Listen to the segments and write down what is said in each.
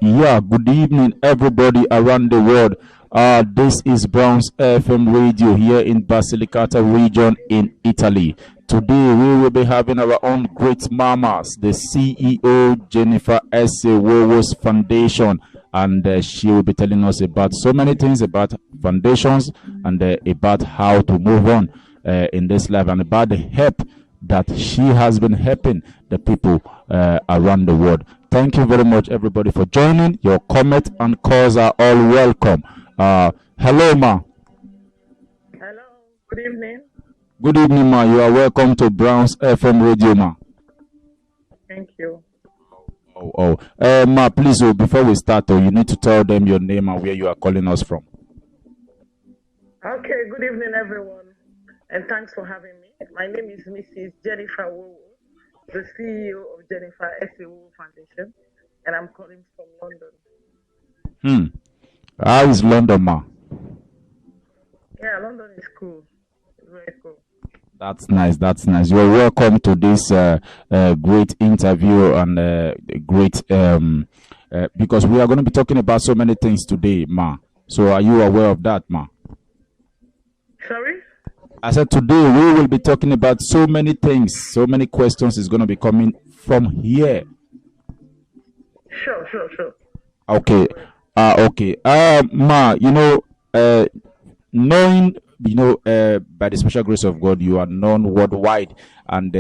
Yeah, good evening, everybody around the world. This is Brown's FM Radio here in Basilicata region in Italy. Today, we will be having our own great mamas, the CEO, Jennifer S. Wowo's Foundation, and she will be telling us about so many things about foundations and about how to move on in this life and about the help that she has been helping the people around the world. Thank you very much, everybody, for joining. Your comment and calls are all welcome. Hello, ma. Hello, good evening. Good evening, ma. You are welcome to Brown's FM Radio, ma. Thank you. Ma, please, before we start, you need to tell them your name and where you are calling us from. Okay, good evening, everyone, and thanks for having me. My name is Mrs. Jennifer Wowo, the CEO of Jennifer S. Wowo Foundation, and I'm calling from London. How is London, ma? Yeah, London is cool. It's very cool. That's nice. That's nice. You're welcome to this great interview and great because we are going to be talking about so many things today, ma. So are you aware of that, ma? Sorry? I said today we will be talking about so many things, so many questions is going to be coming from here. Sure. Okay. Okay. Ma, knowing, by the special grace of God, you are known worldwide and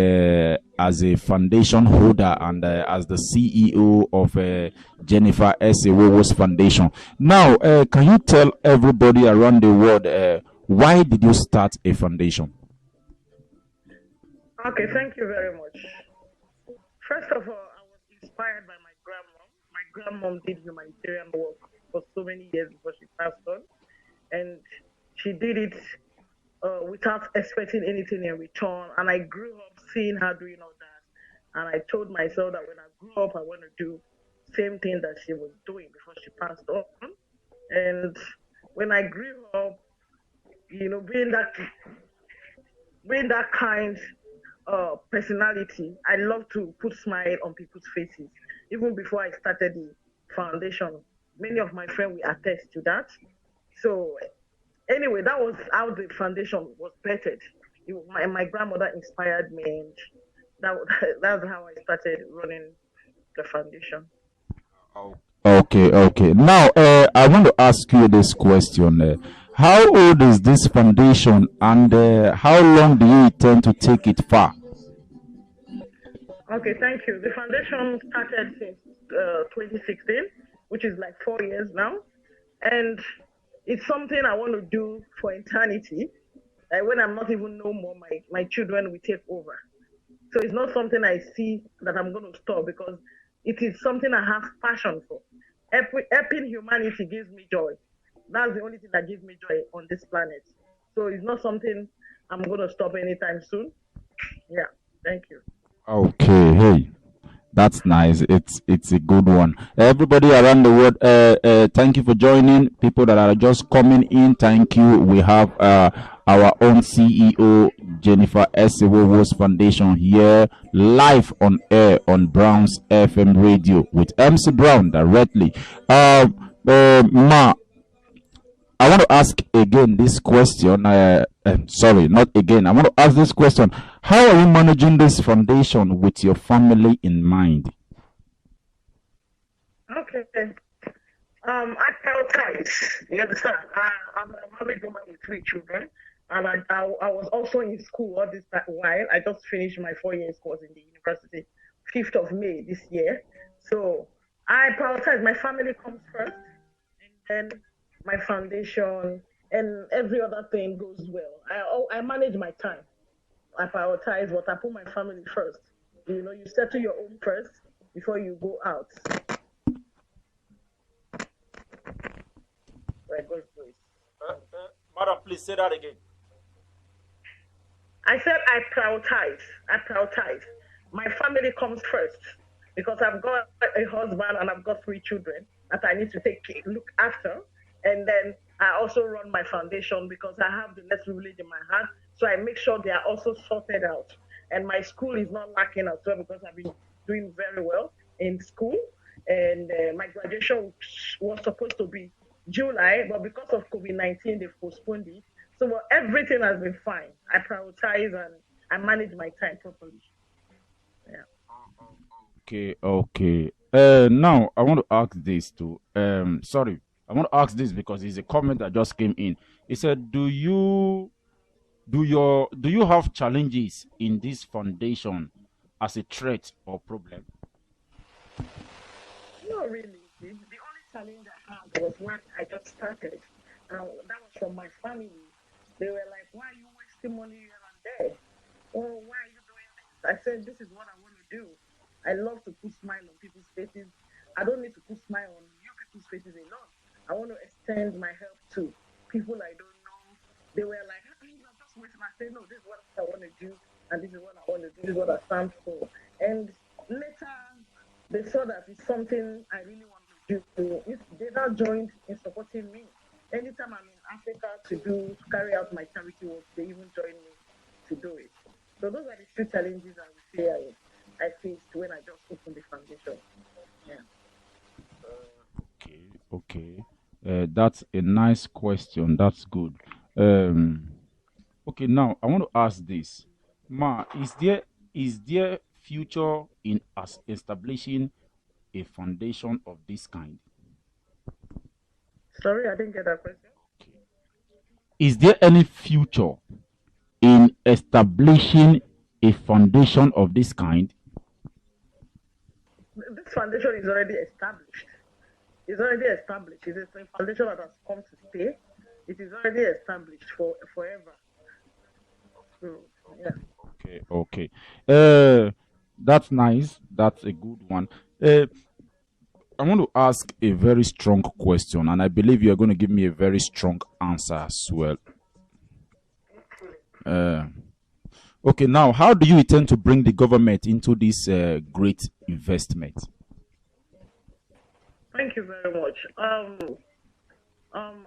as a foundation holder and as the CEO of Jennifer S. Wowo's Foundation. Now, can you tell everybody around the world why did you start a foundation? Okay, thank you very much. First of all, I was inspired by my grandmom. My grandmom did humanitarian work for so many years before she passed on, and she did it without expecting anything in return. And I grew up seeing her doing all that. And I told myself that when I grew up, I want to do same thing that she was doing before she passed on. And when I grew up, being that kind personality, I love to put smile on people's faces. Even before I started the foundation, many of my friends will attest to that. So anyway, that was how the foundation was bettered. My grandmother inspired me, and that that's how I started running the foundation. Okay. Now, I want to ask you this question. How old is this foundation and how long do you intend to take it far? Okay, thank you. The foundation started since 2016, which is like 4 years now, and it's something I want to do for eternity. Like when I'm not even no more, my children will take over. So it's not something I see that I'm going to stop because it is something I have passion for. Helping humanity gives me joy. That's the only thing that gives me joy on this planet. So it's not something I'm going to stop anytime soon. Yeah, thank you. Okay, hey, that's nice. It's a good one. Everybody around the world, thank you for joining. People that are just coming in, thank you. We have our own CEO Jennifer S. Wowo's Foundation here live on air on Brown's FM Radio with MC Brown directly. Ma, I want to ask again this question. Sorry, not again. I want to ask this question. How are you managing this foundation with your family in mind? Okay. I prioritize. You understand? I'm a married woman with three children, and I was also in school all this while. I just finished my 4 years course in the university, 5th of May this year. So I prioritize. My family comes first, and then my foundation, and every other thing goes well. I manage my time. I prioritize, but I put my family first. You settle your own first before you go out. Right, God's grace. Madam, please say that again. I said I prioritize. I prioritize. My family comes first because I've got a husband and I've got three children that I need to look after. And then I also run my foundation because I have the less privilege in my heart. So I make sure they are also sorted out. And my school is not lacking as well because I've been doing very well in school. and my graduation was supposed to be July, but because of COVID-19, they postponed it. So everything has been fine. I prioritize and I manage my time properly. Yeah. Okay, okay. Now I want to ask this too. Sorry, I want to ask this because it's a comment that just came in. It said, do you have challenges in this foundation as a threat or problem? Not really. The only challenge I had was when I just started. That was from my family. They were like, "Why are you wasting money here and there? Oh, why are you doing this?" I said, "This is what I want to do. I love to put smile on people's faces. I don't need to put smile on you people's faces alone. I want to extend my help to people I don't know." They were like, "Ah, you're just waiting." I said, "No, this is what I want to do, and this is what I want to do. This is what I stand for." And later, they saw that it's something I really want to do. They now joined in supporting me. Anytime I'm in Africa to carry out my charity work, they even join me to do it. So those are the two challenges I would say I faced when I just opened the foundation. Yeah. Okay, okay. That's a nice question. That's good. Um, okay, now I want to ask this, Ma. Is there future in us establishing a foundation of this kind? Sorry, I didn't get that question. Okay. Is there any future in establishing a foundation of this kind? This foundation is already established. It's already established. It is a foundation that has come to stay. It is already established for forever. So yeah. Okay, okay. Uh, that's nice. That's a good one. Uh, I want to ask a very strong question, and I believe you are going to give me a very strong answer as well. Uh, okay, now, how do you intend to bring the government into this great investment? Thank you very much.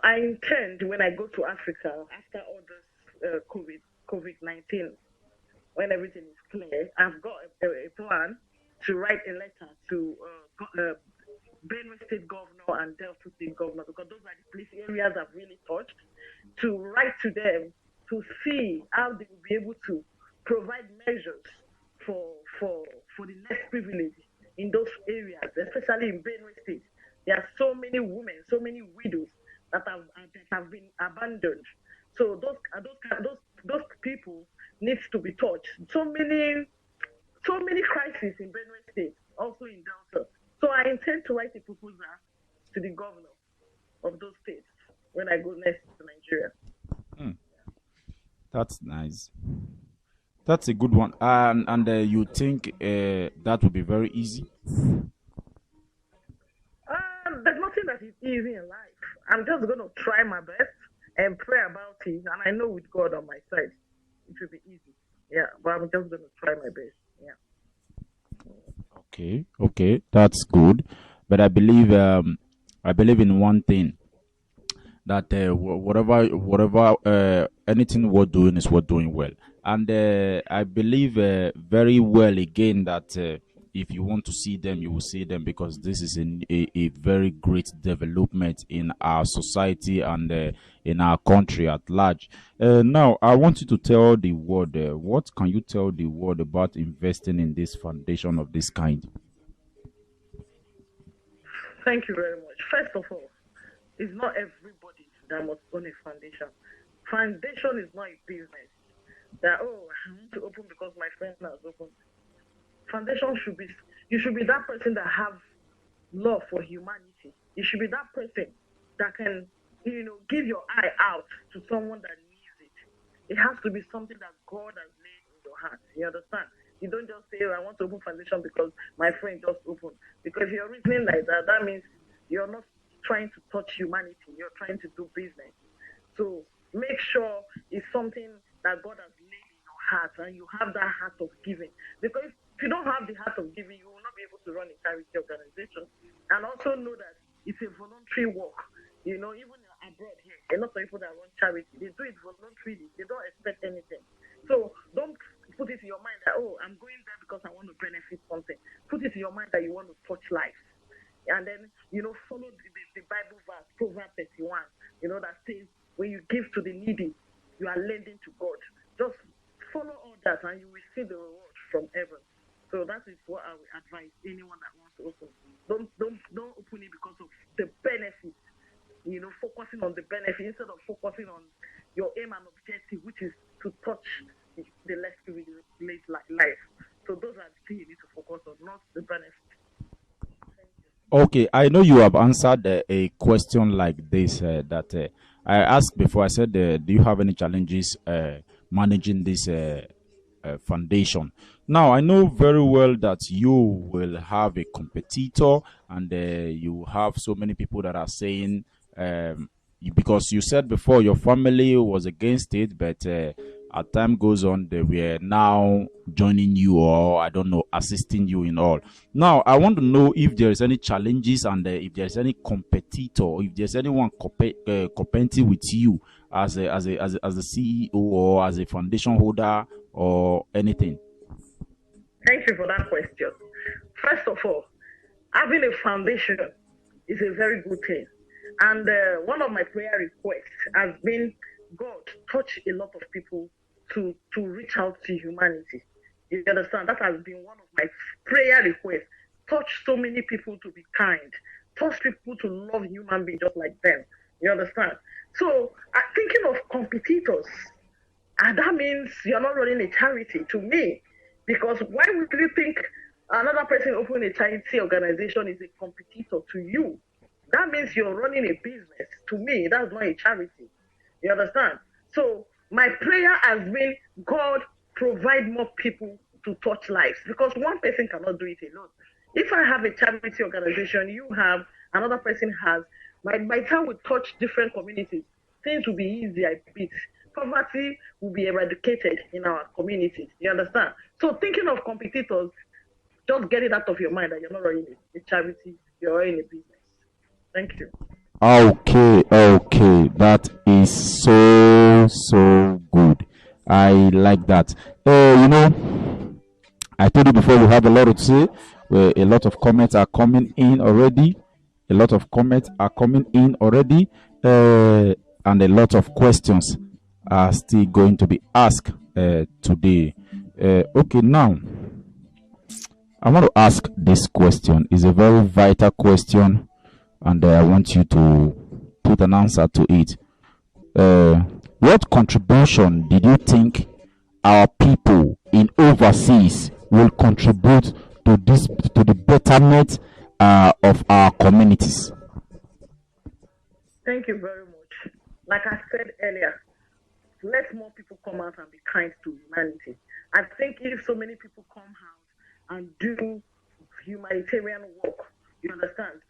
I intend when I go to Africa after all this COVID-19, when everything is clear, I've got a plan to write a letter to Benue State Governor and Delta State Governor, because those are the place areas I've really touched, to write to them to see how they will be able to provide measures for for for the less privileged in those areas, especially in Benue State. There are so many women, so many widows that have been abandoned. So those people needs to be touched. So many crises in Benue State, also in Delta. So I intend to write a proposal to the governor of those states when I go next to Nigeria. Hmm, that's nice. That's a good one. And you think that would be very easy? There's nothing that is easy in life. I'm just going to try my best and pray about it. And I know with God on my side, it will be easy. Yeah, but I'm just going to try my best. Yeah. Okay, okay, that's good. But I believe in one thing, that whatever anything worth doing is worth doing well. And I believe very well again that if you want to see them, you will see them, because this is a very great development in our society and in our country at large. Now, I want you to tell the world, what can you tell the world about investing in this foundation of this kind? Thank you very much. First of all, it's not everybody that must own a foundation. Foundation is not a business. That, oh, I want to open because my friend has opened. Foundation should be, you should be that person that have love for humanity. You should be that person that can, give your eye out to someone that needs it. It has to be something that God has laid in your heart. You understand? You don't just say, "Oh, I want to open foundation because my friend just opened." Because if you're reasoning like that, that means you're not trying to touch humanity. You're trying to do business. So make sure it's something that God has laid in your heart and you have that heart of giving. Because if you don't have the heart of giving, you will not be able to run a charity organization. And also know that it's a voluntary work. Even abroad here, a lot of people that run charity, they do it voluntarily. They don't expect anything. So don't put it in your mind that, oh, I'm going there because I want to benefit something. Put it in your mind that you want to touch lives. follow the Bible verse, Proverbs 31, that says, when you give to the needy, you are lending to God. Just follow all that and you will see the reward from heaven. So that is what I would advise anyone that wants to open. Don't open it because of the benefit. Focusing on the benefit instead of focusing on your aim and objective, which is to touch the less privileged life. So those are the things you need to focus on, not the benefit. Okay, I know you have answered a question like this that I asked before. I said, do you have any challenges managing this foundation? Now, I know very well that you will have a competitor and you have so many people that are saying, because you said before your family was against it, but as time goes on, they were now joining you, or I don't know, assisting you in all. Now, I want to know if there is any challenges and if there is any competitor, if there's anyone competing with you as a CEO or as a foundation holder or anything. Thank you for that question. First of all, having a foundation is a very good thing. And one of my prayer requests has been, God, touch a lot of people to reach out to humanity. You understand? That has been one of my prayer requests. Touch so many people to be kind. Touch people to love human beings just like them. You understand? So, thinking of competitors, and that means you're not running a charity to me. Because why would you think another person opening a charity organization is a competitor to you? That means you're running a business. To me, that's not a charity. You understand? So my prayer has been, God, provide more people to touch lives. Because one person cannot do it alone. If I have a charity organization, you have, another person has, by time we touch different communities, things will be easier a bit. Poverty will be eradicated in our communities. You understand? So thinking of competitors, just get it out of your mind that you're not running a charity, you're running a business. Thank you. Okay, that is so good. I like that. I told you before we have a lot to say. A lot of comments are coming in already. And a lot of questions are still going to be asked today. Okay, now I want to ask this question. It's a very vital question, and I want you to put an answer to it. What contribution did you think our people in overseas will contribute to the betterment of our communities? Thank you very much. Like I said earlier, let more people come out and be kind to humanity. I think if so many people come out and do humanitarian work, you understand,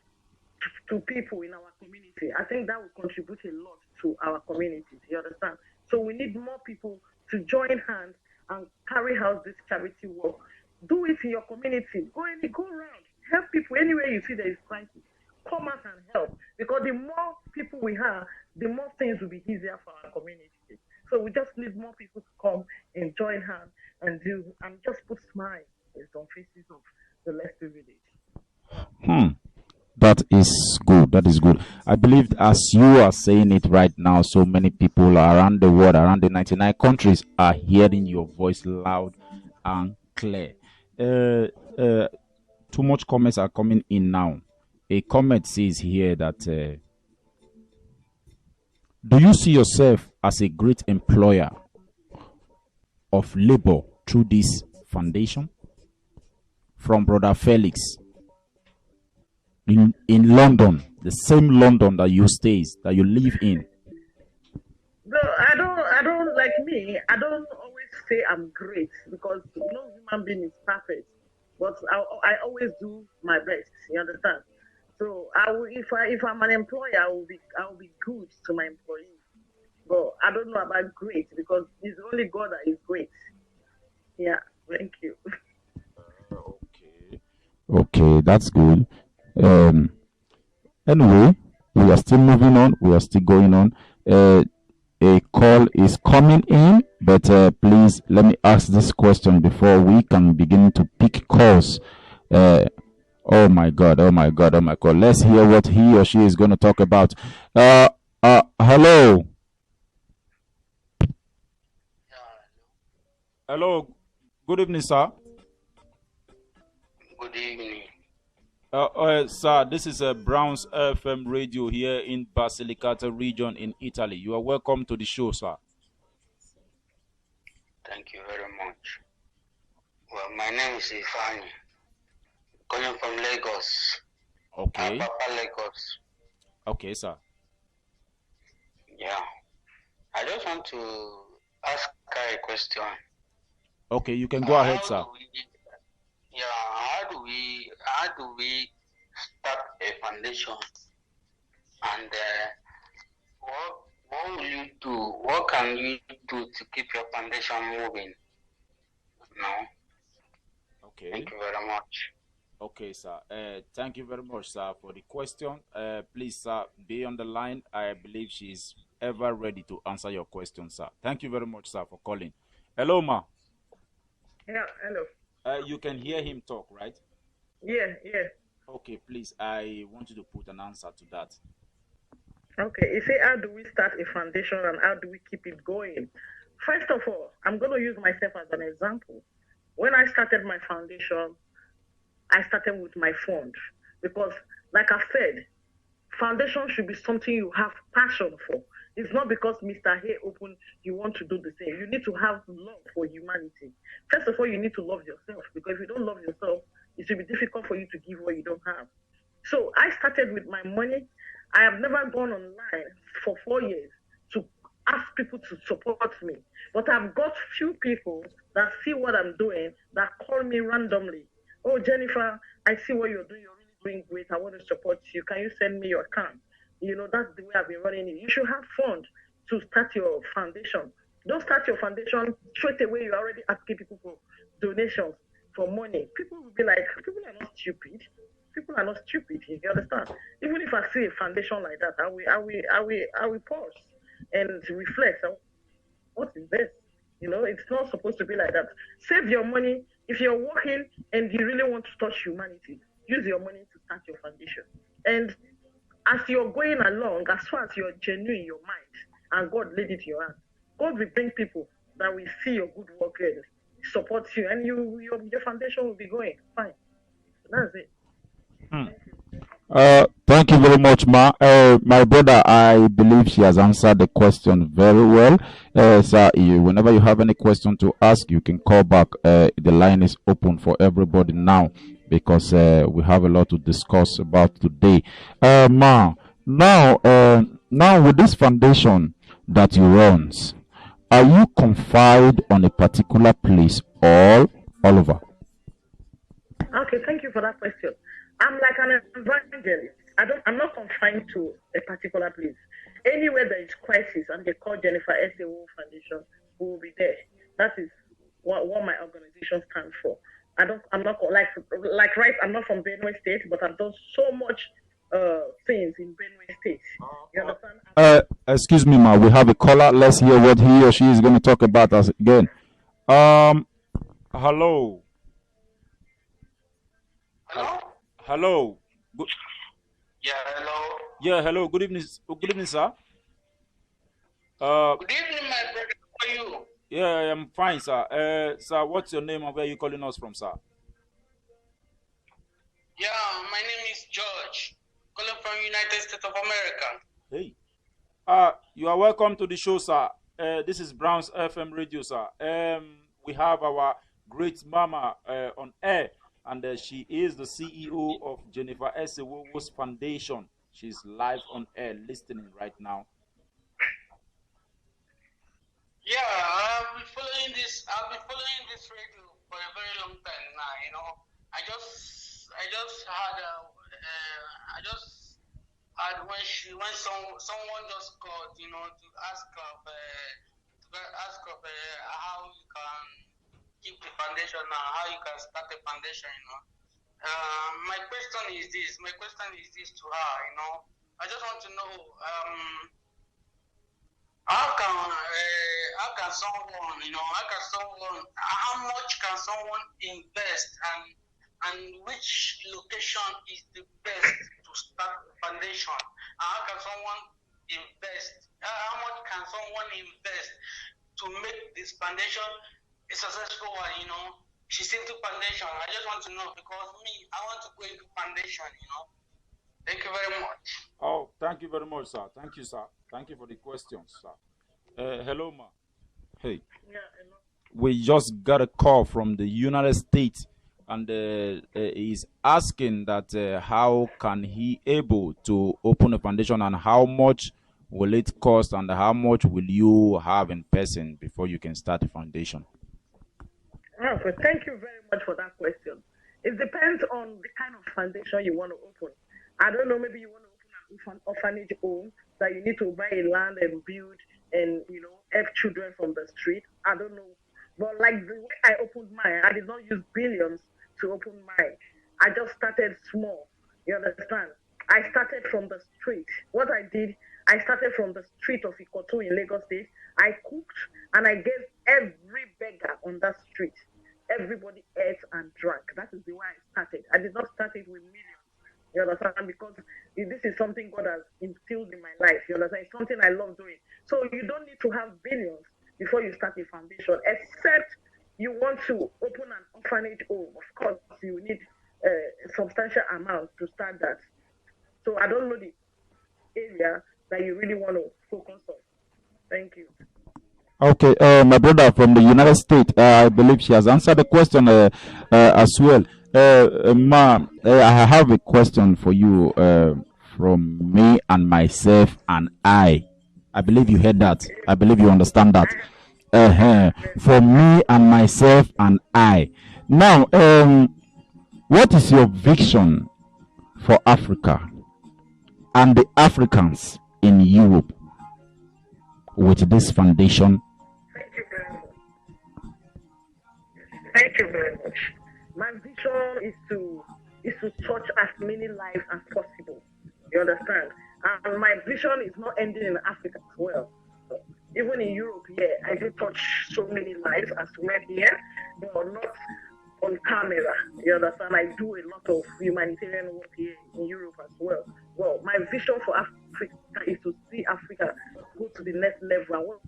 to people in our community, I think that will contribute a lot to our communities, you understand? So we need more people to join hands and carry out this charity work. Do it in your community. Go around. Help people anywhere you see there is crisis. Come out and help. Because the more people we have, the more things will be easier for our community. So we just need more people to come and join hands and just put smiles on faces of the less privileged. That is good. That is good. I believe as you are saying it right now, so many people around the world, around the 99 countries, are hearing your voice loud and clear. Too much comments are coming in now. A comment says here that do you see yourself as a great employer of labor through this foundation? From Brother Felix in London, the same London that you live in. No, I don't like me. I don't always say I'm great because no human being is perfect. But I always do my best. You understand? So if I'm an employer, I will be good to my employees. But I don't know about great because it's only God that is great. Yeah, thank you. Okay, that's good. Anyway, we are still moving on. We are still going on. A call is coming in, but please let me ask this question before we can begin to pick calls. Oh my God! Oh my God! Oh my God! Let's hear what he or she is going to talk about. Uh, hello, hello. Good evening, sir. Good evening. Sir, this is a Browns FM radio here in Basilicata region in Italy. You are welcome to the show, sir. Thank you very much. Well, my name is Ifani, calling from Lagos. Okay. Papa Lagos. Okay, sir. Yeah. I just want to ask her a question. Okay, you can go ahead, sir. How do we start a foundation? And what will you do? What can you do to keep your foundation moving? No. Okay. Thank you very much. Okay, sir. Thank you very much, sir, for the question. Please, sir, be on the line. I believe she is ever ready to answer your question, sir. Thank you very much, sir, for calling. Hello, ma. Yeah, hello. You can hear him talk, right? Yeah, yeah. Okay, please. I want you to put an answer to that. Okay, you say, how do we start a foundation and how do we keep it going? First of all, I'm going to use myself as an example. When I started my foundation, I started with my fund because, like I said, foundation should be something you have passion for. It's not because Mr. Hay opened, you want to do the same. You need to have love for humanity. First of all, you need to love yourself because if you don't love yourself, it will be difficult for you to give what you don't have. So I started with my money. I have never gone online for 4 years to ask people to support me. But I've got few people that see what I'm doing that call me randomly. Oh, Jennifer, I see what you're doing. You're really doing great. I want to support you. Can you send me your account? That's the way I've been running it. You should have fund to start your foundation. Don't start your foundation straight away. You're already asking people for donations for money. People will be like, people are not stupid. People are not stupid. You understand? Even if I see a foundation like that, I will pause and reflect. What is this? It's not supposed to be like that. Save your money. If you're working and you really want to touch humanity, use your money to start your foundation. And as you're going along, as far as you're genuine in your mind and God laid it to your hand, God will bring people that will see your good work and support you, and your foundation will be going fine. That's it. Thank you very much, ma. My brother, I believe she has answered the question very well. Sir, whenever you have any question to ask, you can call back. The line is open for everybody now because we have a lot to discuss about today. Ma, now with this foundation that you runs, are you confined on a particular place or all over? Okay, thank you for that question. I'm like an evangelist. I'm not confined to a particular place. Anywhere there is crisis and they call Jennifer SAO Foundation, we will be there. That is what my organization stands for. I'm not like right. I'm not from Benue State, but I've done so much things in Benue State. You understand? Excuse me, ma. We have a caller. Let's hear what he or she is going to talk about us again. Um, hello, Hello? hello. Good, Yeah, hello. yeah, hello. Good evening. Good evening, sir. Uh, Good evening, my brother. How are you? yeah, I'm fine, sir. Sir, what's your name and where are you calling us from, sir? Yeah, my name is George, calling from United States of America. Hey. You are welcome to the show, sir. This is Brown's FM radio, sir. We have our great mama on air, and she is the CEO of Jennifer S. Wowo's Foundation. She's live on air, listening right now. Yeah, I've been following this radio for a very long time now. I just had when someone just called, to ask of how you can keep the foundation now, how you can start a foundation. My question is this to her. I just want to know. How much can someone invest, and and which location is the best to start foundation? And how can someone invest? How much can someone invest to make this foundation a successful one? She's into foundation. I just want to know because me, I want to go into foundation. Thank you very much. Oh, thank you very much, sir. Thank you, sir. Thank you for the questions, sir. Hello, ma. Hey, Yeah, I know. we just got a call from the United States, and he's asking that how can he able to open a foundation, and how much will it cost, and how much will you have in person before you can start a foundation? Okay, thank you very much for that question. It depends on the kind of foundation you want to open. I don't know, maybe you want to open an orphanage home that you need to buy a land and build and, help children from the street. I don't know. But like the way I opened mine, I did not use billions to open mine. I just started small. You understand? I started from the street. What I did, I started from the street of Ikoto in Lagos State. I cooked and I gave every beggar on that street. Everybody ate and drank. That is the way I started. I did not start it with millions. You understand? Because this is something God has instilled in my life. You understand? It's something I love doing. So you don't need to have billions before you start a foundation, except you want to open an orphanage home. Of course, you need a substantial amount to start that. So I don't know the area that you really want to focus on. Thank you. Okay, my brother from the United States, I believe she has answered the question as well. Ma, I have a question for you from me and myself and I. I believe you heard that. I believe you understand that. For me and myself and I. Now, what is your vision for Africa and the Africans in Europe with this foundation? Thank you very much. Thank you very much. My vision is to touch as many lives as possible. You understand? And my vision is not ending in Africa as well. Even in Europe, yeah, I do touch so many lives as well here, but not on camera. You understand? I do a lot of humanitarian work here in Europe as well. Well, my vision for Africa is to see Africa go to the next level. I want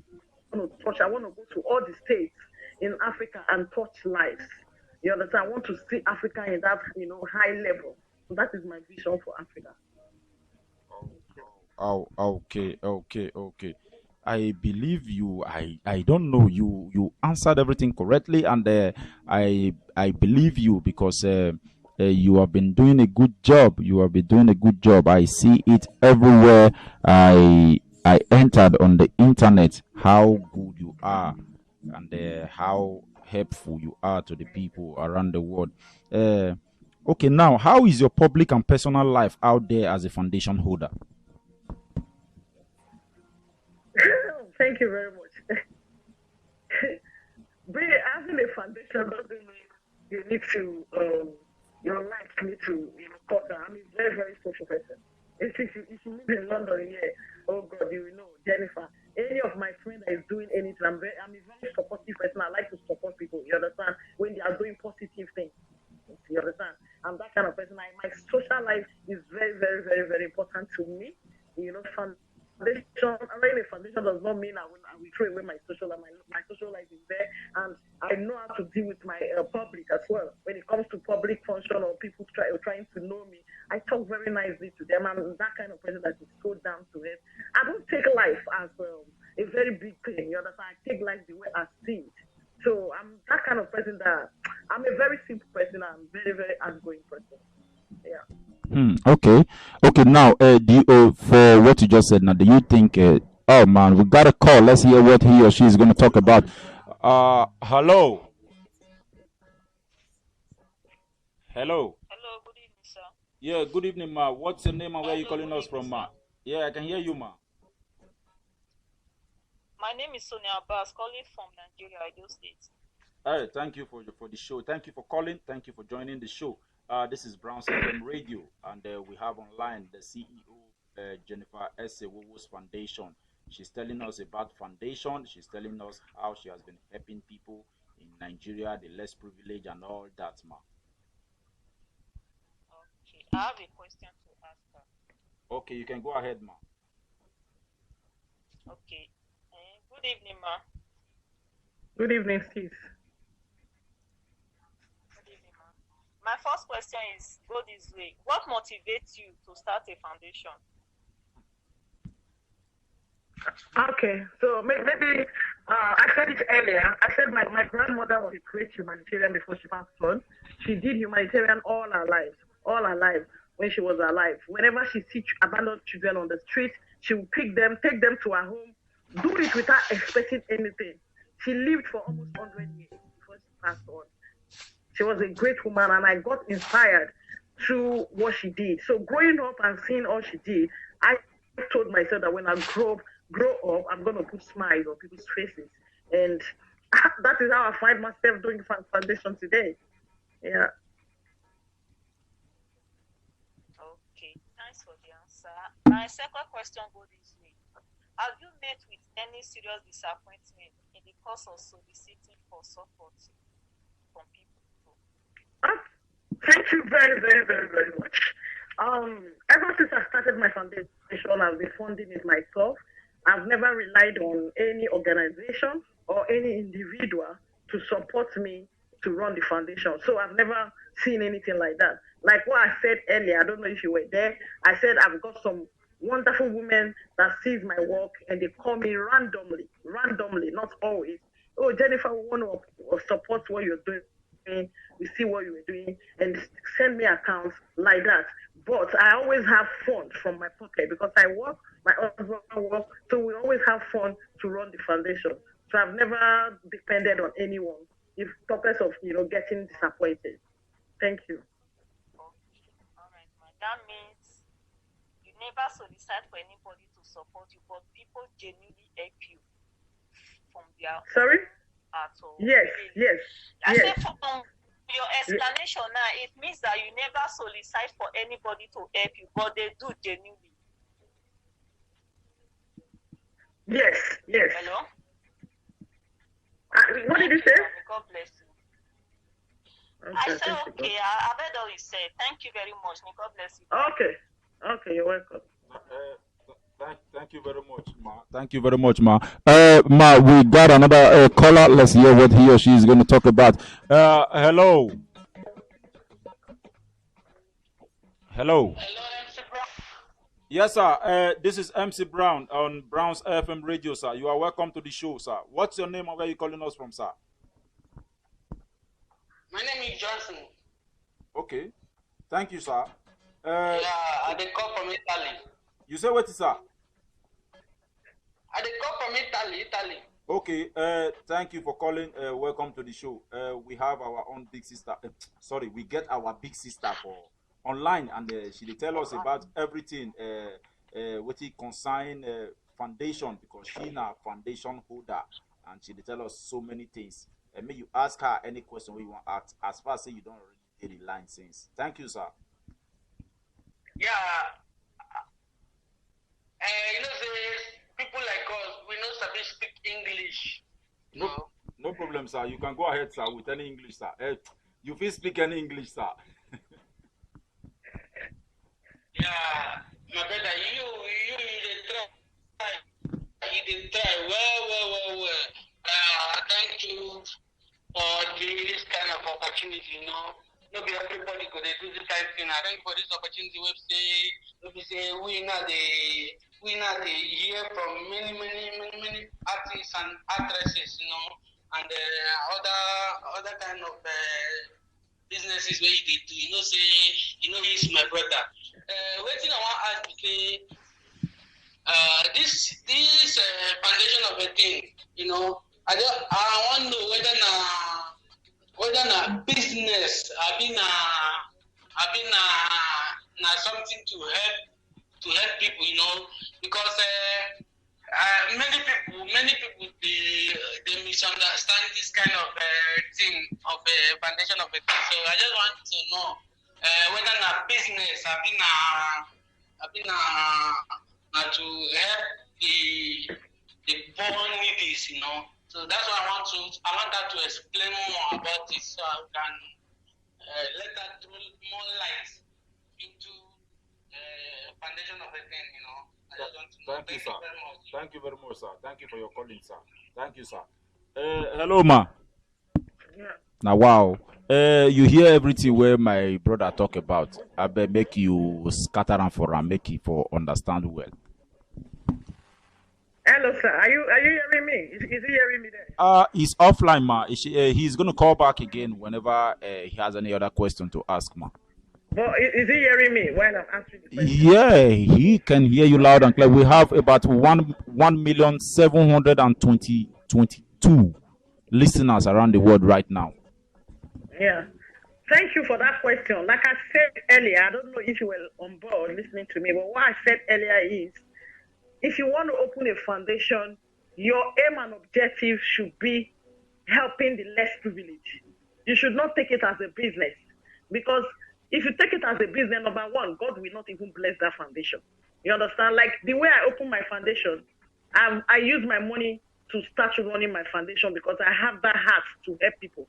to go to all the states in Africa and touch lives. You understand? I want to see Africa in that, high level. So that is my vision for Africa. Oh, okay, okay, okay. I believe you. I don't know. You answered everything correctly, and I believe you because you have been doing a good job. You have been doing a good job. I see it everywhere. I entered on the internet how good you are, and how helpful you are to the people around the world. Uh, okay, now how is your public and personal life out there as a foundation holder? Thank you very much. Having a foundation doesn't mean you need to, your life need to, cut down. I'm a very, very social person. If you live in London, yeah, oh God, you know, Jennifer, any of my friends that is doing anything, I'm a very supportive person. I like to support people, you understand, when they are doing positive things. You understand? I'm that kind of person. My social life is very, very, very, very important to me. Foundation, running a foundation does not mean I will throw away my social life. My social life is there, and I know how to deal with my public as well. When it comes to public function or people trying to know me, I talk very nicely to them. I'm that kind of person that is so down to it. I don't take life as a very big thing. You understand? I take life the way I see it. So I'm that kind of person that I'm a very simple person. I'm very, very outgoing person. Yeah. Okay, okay. Now, do you, for what you just said, now, do you think? Oh man, we got a call. Let's hear what he or she is going to talk about. Hello, hello. Hello, good evening, sir. Yeah, good evening, ma. What's your name and where are you Hello, calling good us evening, from, sir. ma? Yeah, I can hear you, ma. My name is Sonia Abbas, calling from Nigeria, Edo State. Hey, thank you for the show. Thank you for calling. Thank you for joining the show. This is Brown's FM Radio, and we have online the CEO, Jennifer S. Wowo's Foundation. She's telling us about foundation. She's telling us how she has been helping people in Nigeria, the less privileged, and all that, ma. I have a question to ask her. Okay, you can go ahead, ma. Okay. Good evening, ma. Good evening, sis. Good evening, ma. My first question is go this way. What motivates you to start a foundation? Okay, so maybe I said it earlier. I said my grandmother was a great humanitarian before she passed on. She did humanitarian all her life, when she was alive. Whenever she sees abandoned children on the street, she would pick them, take them to her home, do it without expecting anything. She lived for almost 100 years before she passed on. She was a great woman, and I got inspired through what she did. So growing up and seeing all she did, I told myself that when I grow up, I'm going to put smiles on people's faces. And that is how I find myself doing foundation today. Yeah. Okay, thanks for the answer. My second question goes this way. Have you met with any serious disappointment in the course of soliciting for support from people? Thank you very, very, very, very much. Ever since I started my foundation, I've been funding it myself. I've never relied on any organization or any individual to support me to run the foundation. So I've never seen anything like that. Like what I said earlier, I don't know if you were there. I said I've got some wonderful women that sees my work and they call me randomly, not always. Oh, Jennifer, we want to support what you're doing. We see what you were doing and send me accounts like that. But I always have fun from my pocket because I work, my husband work, so we always have fun to run the foundation. So I've never depended on anyone if purpose of getting disappointed. Thank you. Okay, all right, ma. That means you never solicit for anybody to support you, but people genuinely help you from their Sorry? at all. Yes. I say from your explanation now, it means that you never solicit for anybody to help you, but they do genuinely. Yes. Hello? What did you say? God bless you. Okay, I said, okay, I heard all you said. Thank you very much. May God bless you. Okay, you're welcome. Thank you very much, ma. Thank you very much, ma. Ma, we got another caller. Let's hear what he or she is going to talk about. Hello. Hello. Yes, sir. This is MC Brown on Brown's FM radio, sir. You are welcome to the show, sir. What's your name and where are you calling us from, sir? My name is Johnson. Okay. Thank you, sir. I dey call from Italy. You say what, sir? I dey call from Italy. Okay. Thank you for calling. Welcome to the show. We have our own big sister. We get our big sister for online, and she dey tell us about everything. What it concern foundation, because she na foundation holder, and she dey tell us so many things. May you ask her any question we want to ask, as far as say you don't already get the line since. Thank you, sir. Yeah. Say people like us, we no sabi speak English. No problem, sir. You can go ahead, sir, with any English, sir. You feel speak any English, sir. Yeah, my brother, you dey try. Well. Thank you for this kind of opportunity. Not be everybody could do this kind of thing. I thank you for this opportunity. Say we not the hear from many artists and actresses, and other kind of businesses where they do. Say he's my brother. Waiting I want to ask say this foundation of a thing, I want to know whether na business I been na something to help people, because many people they misunderstand this kind of thing of a foundation of a thing. So I just want to know whether na business I been to help the poor needies, So that's why I want that to explain more about it, so I can let that throw more light into foundation of a thing, I just want to know. Thank you, Thank sir. you very much. Thank you very much, sir. Thank you for your calling, sir. Thank you, sir. Hello, ma. Yeah. Now, wow. You hear everything where my brother talk about. I bet make you scatter and for and make it for understand well. Hello, sir. Are you hearing me? Is he hearing me there? He's offline, ma. He's gonna call back again whenever he has any other question to ask, ma. But is he hearing me while I'm answering the question? Yeah, he can hear you loud and clear. We have about 1,722 listeners around the world right now. Yeah. Thank you for that question. Like I said earlier, I don't know if you were on board listening to me, but what I said earlier is if you want to open a foundation, your aim and objective should be helping the less privileged. You should not take it as a business because if you take it as a business, number one, God will not even bless that foundation. You understand? Like the way I open my foundation, I use my money to start running my foundation because I have that heart to help people.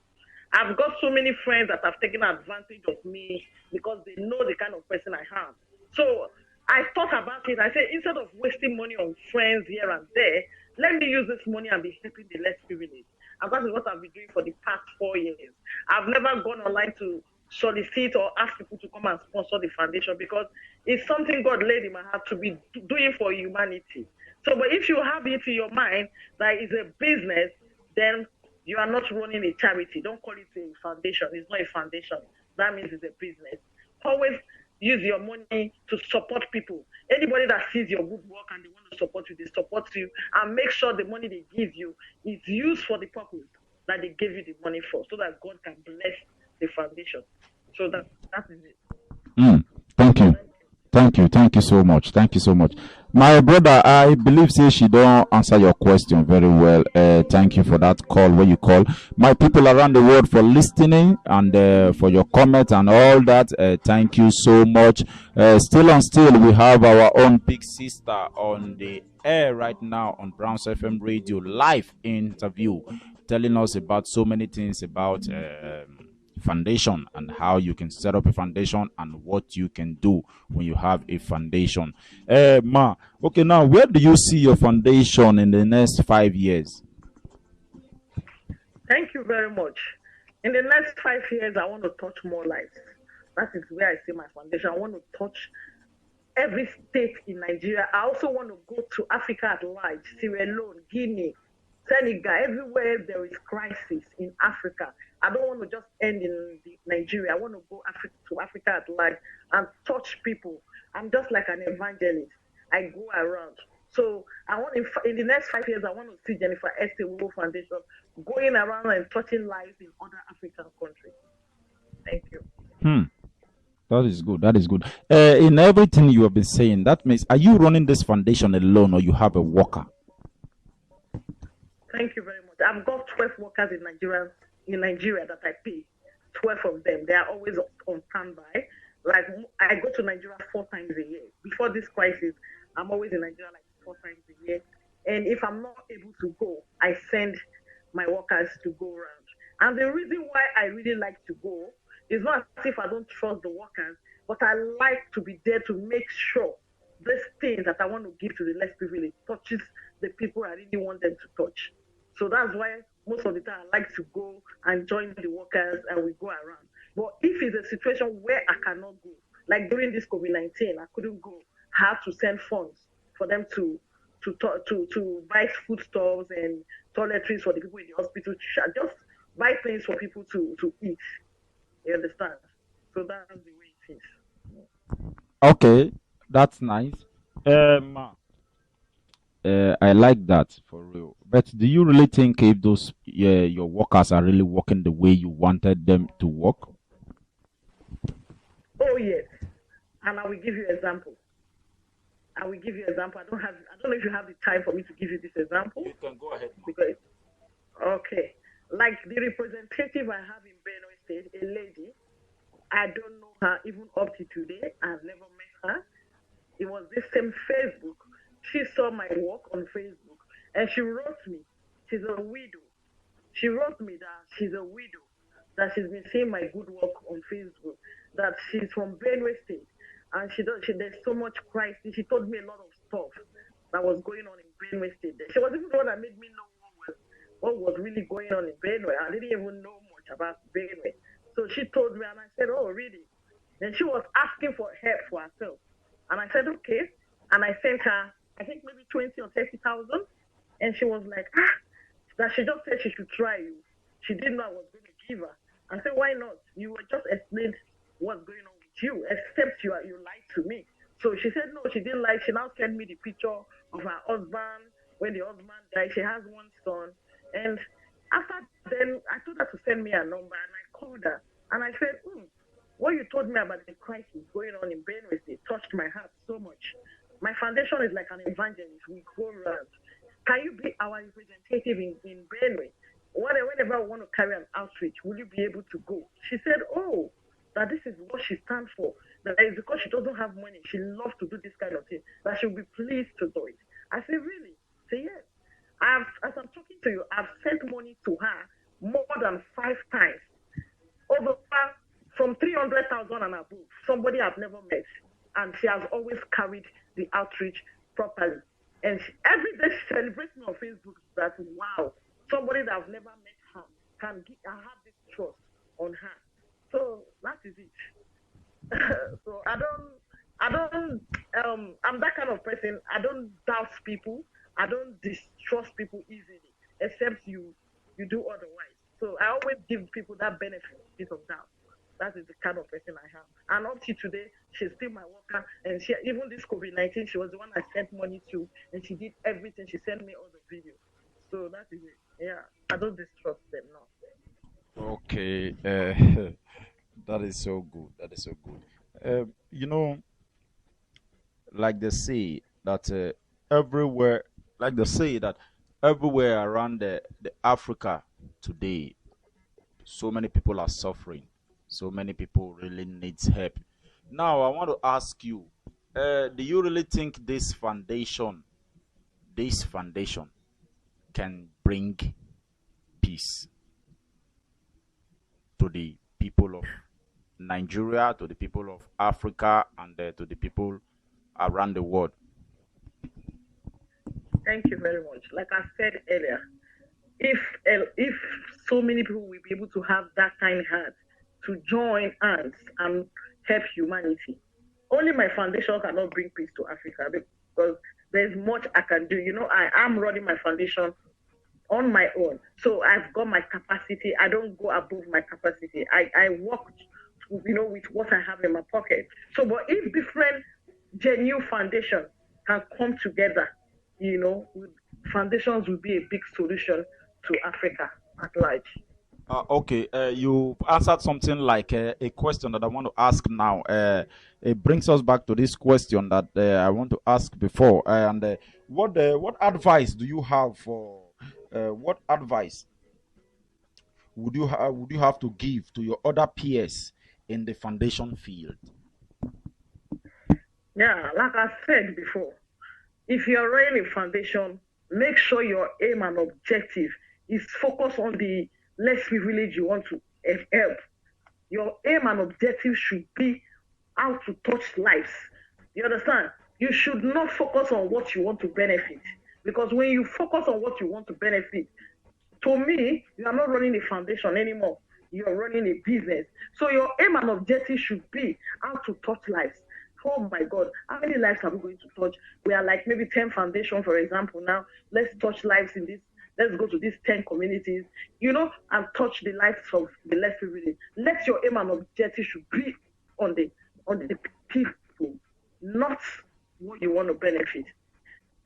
I've got so many friends that have taken advantage of me because they know the kind of person I am. So I thought about it. I said, instead of wasting money on friends here and there, let me use this money and be helping the less privileged. And that is what I've been doing for the past 4 years. I've never gone online to solicit or ask people to come and sponsor the foundation because it's something God laid in my heart to be doing for humanity. So, but if you have it in your mind that it's a business, then you are not running a charity. Don't call it a foundation. It's not a foundation. That means it's a business. Always use your money to support people. Anybody that sees your good work and they want to support you, they support you and make sure the money they give you is used for the purpose that they gave you the money for so that God can bless the foundation. So that is it. Thank you. Thank you. Thank you so much. Thank you so much. My brother, I believe say she don't answer your question very well. Thank you for that call where you call. My people around the world for listening and for your comments and all that. Thank you so much. Still on still, we have our own big sister on the air right now on Browns FM Radio live interview, telling us about so many things about foundation and how you can set up a foundation and what you can do when you have a foundation. Ma, okay, now where do you see your foundation in the next 5 years? Thank you very much. In the next 5 years, I want to touch more lives. That is where I see my foundation. I want to touch every state in Nigeria. I also want to go to Africa at large, Sierra Leone, Guinea, Senegal, everywhere there is crisis in Africa. I don't want to just end in Nigeria. I want to go to Africa at large and touch people. I'm just like an evangelist. I go around. So I want in the next 5 years, I want to see Jennifer Estee Wowo Foundation going around and touching lives in other African countries. Thank you. That is good. That is good. In everything you have been saying, that means are you running this foundation alone or you have a worker? Thank you very much. I've got 12 workers in Nigeria that I pay. 12 of them. They are always on standby. Like I go to Nigeria 4 times a year. Before this crisis, I'm always in Nigeria like 4 times a year. And if I'm not able to go, I send my workers to go around. And the reason why I really like to go is not as if I don't trust the workers, but I like to be there to make sure this thing that I want to give to the less privileged touches the people I really want them to touch. So that's why most of the time I like to go and join the workers and we go around. But if it's a situation where I cannot go, like during this COVID-19, I couldn't go, I have to send funds for them to buy foodstuffs and toiletries for the people in the hospital, just buy things for people to eat. You understand? So that's the way it is. Okay, that's nice. I like that for real. But do you really think if those your workers are really working the way you wanted them to work? Oh yes, and I will give you example. I will give you example. I don't know if you have the time for me to give you this example. You can go ahead. Because okay, like the representative I have in Benue State, a lady. I don't know her even up to today. I've never met her. It was this same Facebook. She saw my work on Facebook and she wrote me. She's a widow. She wrote me that she's a widow, that she's been seeing my good work on Facebook, that she's from Benue State, and there's so much crisis. She told me a lot of stuff that was going on in Benue State. She was even the one that made me know what was really going on in Benue. I didn't even know much about Benue. So she told me, and I said, "Oh, really?" Then she was asking for help for herself, and I said, "Okay." And I sent her, I think maybe 20 or 30,000, and she was like, that she just said she should try you. She didn't know I was going to give her. I said, "Why not? You were just explained what's going on with you, except you lied to me." So she said no, she didn't lie. She now sent me the picture of her husband when the husband died. She has one son, and after then I told her to send me a number, and I called her and I said, what you told me about the crisis going on in Benue State touched my heart so much. My foundation is like an evangelist. We go around. Can you be our representative in Benue? Whenever I want to carry an outreach, will you be able to go? She said, "Oh, that this is what she stands for. That is because she doesn't have money. She loves to do this kind of thing. That she'll be pleased to do it." I said, "Really?" Say yes. As I'm talking to you, I've sent money to her more than 5 times, over from 300,000 and above. Somebody I've never met, and she has always carried the outreach properly. And every day she celebrates me on Facebook that, wow, somebody that I've never met her I have this trust on her. So that is it. So I'm that kind of person. I don't doubt people. I don't distrust people easily, except you do otherwise. So I always give people that benefit of doubt. That is the kind of person I am. And up to today, she's still my worker. And even this COVID-19, she was the one I sent money to, and she did everything. She sent me all the videos. So that is it. Yeah, I don't distrust them now. Okay, that is so good. That is so good. You know, like they say that everywhere, like they say that everywhere around the Africa today, so many people are suffering. So many people really needs help. Now, I want to ask you, do you really think this foundation can bring peace to the people of Nigeria, to the people of Africa, and to the people around the world? Thank you very much. Like I said earlier, if so many people will be able to have that kind heart to join hands and help humanity, only my foundation cannot bring peace to Africa because there's much I can do. I am running my foundation on my own. So I've got my capacity. I don't go above my capacity. I work, with what I have in my pocket. So, but if different genuine foundations can come together, foundations will be a big solution to Africa at large. Okay, you answered something like a question that I want to ask now. It brings us back to this question that I want to ask before. And what advice do you have for? What advice would you have to give to your other peers in the foundation field? Yeah, like I said before, if you're running a foundation, make sure your aim and objective is focused on the less privileged you want to help. Your aim and objective should be how to touch lives. You understand? You should not focus on what you want to benefit. Because when you focus on what you want to benefit, to me, you are not running a foundation anymore. You're running a business. So your aim and objective should be how to touch lives. Oh my God, how many lives are we going to touch? We are like maybe 10 foundation, for example. Now, let's touch lives in this. Let's go to these 10 communities, and touch the lives of the less privileged. Let your aim and objective should be on the people, not what you want to benefit.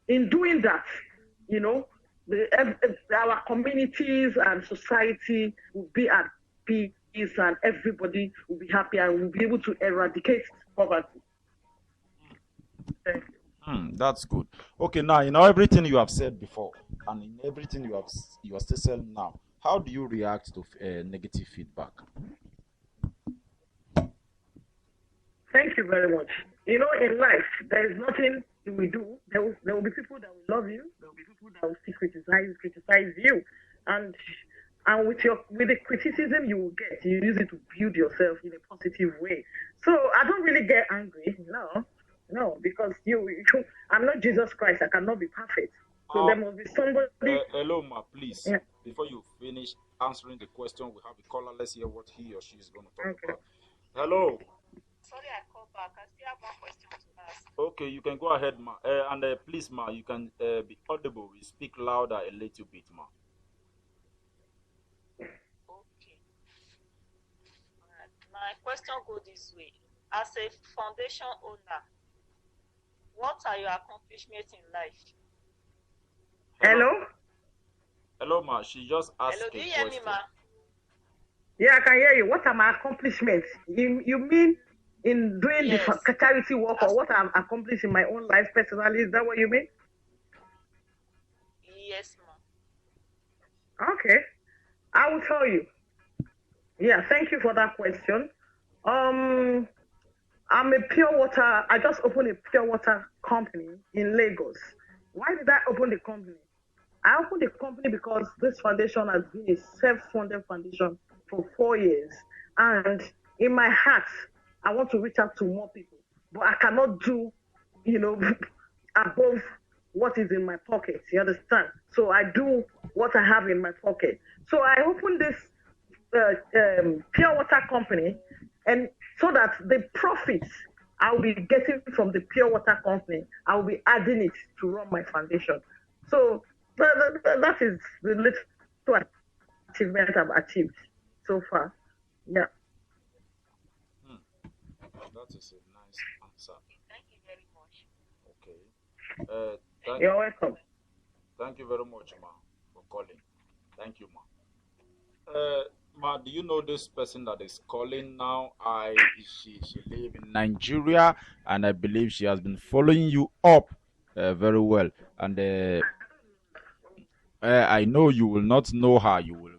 In doing that, our communities and society will be at peace, and everybody will be happy, and will be able to eradicate poverty. Thank you. That's good. Okay, now everything you have said before, and in everything you are still saying now. How do you react to negative feedback? Thank you very much. In life, there is nothing you will do. There will be people that will love you. There will be people that will still criticize you. And and with the criticism you will get, you use it to build yourself in a positive way. So I don't really get angry. No, because I'm not Jesus Christ. I cannot be perfect. So there must be somebody. Hello, ma, please. Yeah. Before you finish answering the question, we have a caller. Let's hear what he or she is going to talk Okay. about. Hello. Sorry, I called back. I still have one question to ask. Okay, you can go ahead, ma. And please, ma, you can be audible. You speak louder a little bit, ma. Okay. Alright. My question goes this way. As a foundation owner, what are your accomplishments in life? Hello? Hello, ma. She just asked Hello, a do you hear me, question. ma? Yeah, I can hear you. What are my accomplishments? You mean in doing Yes. the charity work, or what I've accomplished in my own life personally? Is that what you mean? Yes, ma. Okay, I will tell you. Yeah, thank you for that question. I'm a pure water. I just opened a pure water company in Lagos. Why did I open the company? I opened the company because this foundation has been a self-funded foundation for 4 years. And in my heart, I want to reach out to more people. But I cannot do, above what is in my pocket. You understand? So I do what I have in my pocket. So I opened this pure water company, and so that the profits I'll be getting from the pure water company, I'll be adding it to run my foundation. So that is the little achievement I've achieved so far. Yeah. That is a nice answer. Thank you very much. Okay. You're welcome. Thank you very much, ma, for calling. Thank you, ma. Ma, do you know this person that is calling now? She live in Nigeria, and I believe she has been following you up very well. And I know you will not know her. You will.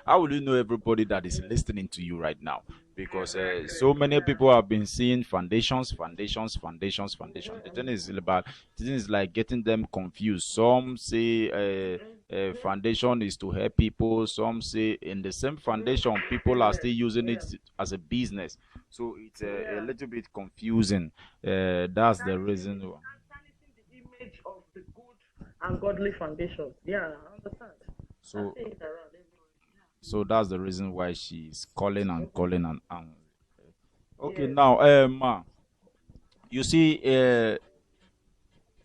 How will you know everybody that is listening to you right now? Because so many people have been seeing foundations. The thing is about the thing is like getting them confused. Some say foundation is to help people. Some say in the same foundation, people are still using it as a business. So it's a little bit confusing. That's the reason. The image of the good and godly foundations. Yeah, I understand. So I see it around everywhere. so that's the reason why she's calling and calling and okay. Yes. Now ma, you see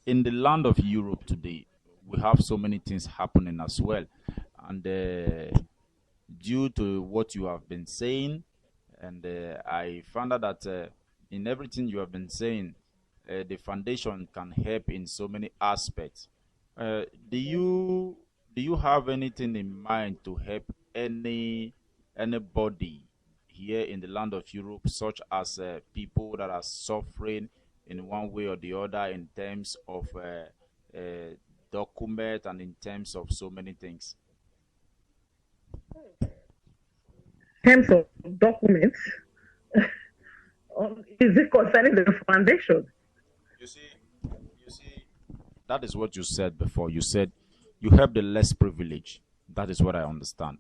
in the land of Europe today, we have so many things happening as well, and due to what you have been saying, and I found out that in everything you have been saying, the foundation can help in so many aspects. Do you have anything in mind to help anybody here in the land of Europe, such as people that are suffering in one way or the other in terms of document and in terms of so many things? Terms of documents, is it concerning the foundation? You see, that is what you said before. You said you help the less privileged. That is what I understand.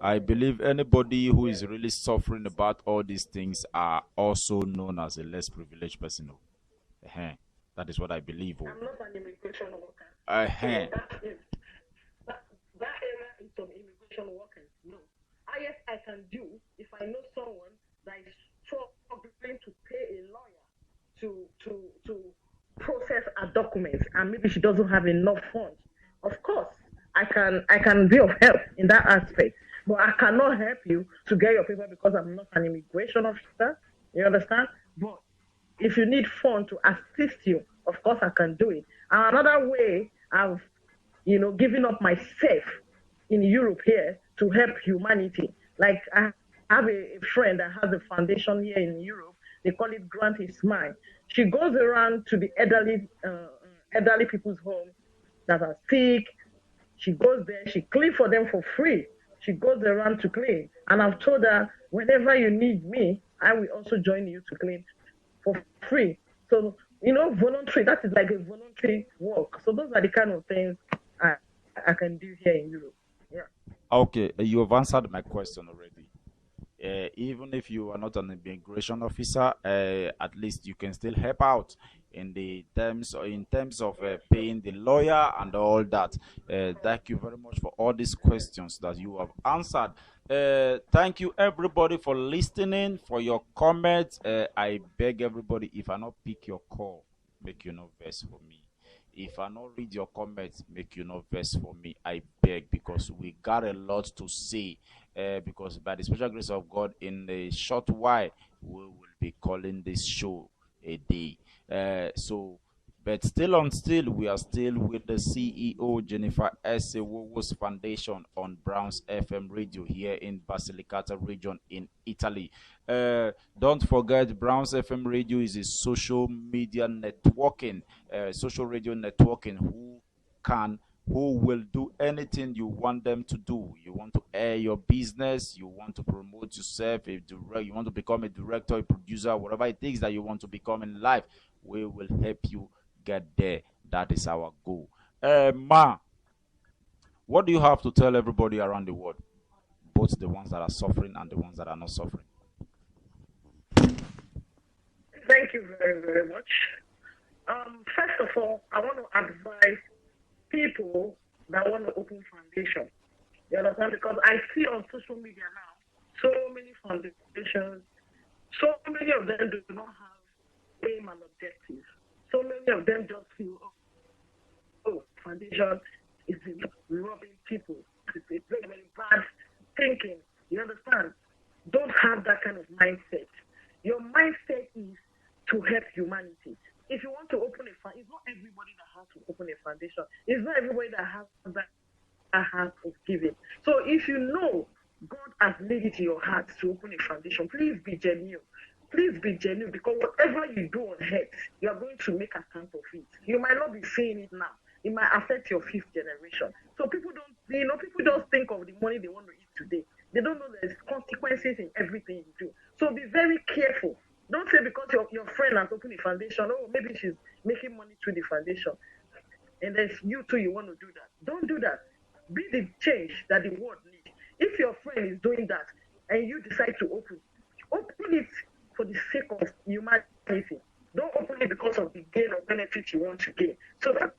I believe anybody who is really suffering about all these things are also known as a less privileged person. That is what I believe. I'm not an immigration worker. Uh-huh. So that area is some immigration workers. No. Highest I can do, if I know someone that is struggling to pay a lawyer to process her documents, and maybe she doesn't have enough funds, of course I can be of help in that aspect. But I cannot help you to get your paper because I'm not an immigration officer. You understand? But if you need funds to assist you, of course I can do it. And another way I've given up myself in Europe here to help humanity. Like I have a friend that has a foundation here in Europe. They call it Grant is Mine. She goes around to the elderly people's home that are sick. She goes there, she cleans for them for free. She goes around to clean. And I've told her, whenever you need me, I will also join you to clean for free. So, voluntary, that is like a voluntary work. So those are the kind of things I can do here in Europe. Yeah. Okay, you have answered my question already. Even if you are not an immigration officer, at least you can still help out in terms of paying the lawyer and all that. Thank you very much for all these questions that you have answered. Thank you everybody for listening, for your comments. I beg everybody, if I not pick your call, make you no verse for me. If I not read your comments, make you no verse for me. I beg, because we got a lot to say. Because by the special grace of God, in a short while, we will be calling this show a day. But still on still, we are still with the CEO, Jennifer S. Wowo's Foundation on Browns FM radio here in Basilicata region in Italy. Don't forget, Browns FM radio is a social radio networking can who will do anything you want them to do. You want to air your business, you want to promote yourself, you want to become a director, a producer, whatever it is that you want to become in life, we will help you get there. That is our goal. Ma, what do you have to tell everybody around the world, both the ones that are suffering and the ones that are not suffering? Thank you very, very much. First of all, I want to advise people that want to open foundation. You understand? Because I see on social media now so many foundations, so many of them do not have aim and objectives. So many of them just feel, oh, foundation is robbing people. It's very, very bad thinking. You understand? Don't have that kind of mindset. Your mindset is to help humanity. If you want to open a foundation, it's not everybody that has to open a foundation. It's not everybody that has that heart of giving. So if you know God has laid it in your heart to open a foundation, please be genuine. Please be genuine, because whatever you do on earth, you are going to make account of it. You might not be seeing it now. It might affect your fifth generation. So people people just think of the money they want to eat today. They don't know there's consequences in everything you do. So be very careful. Don't say because your friend has opened a foundation, oh, maybe she's making money through the foundation, and then you too, you want to do that. Don't do that. Be the change that the world needs. If your friend is doing that and you decide to open it for the sake of humanity. Don't open it because of the gain or benefit you want to gain. So that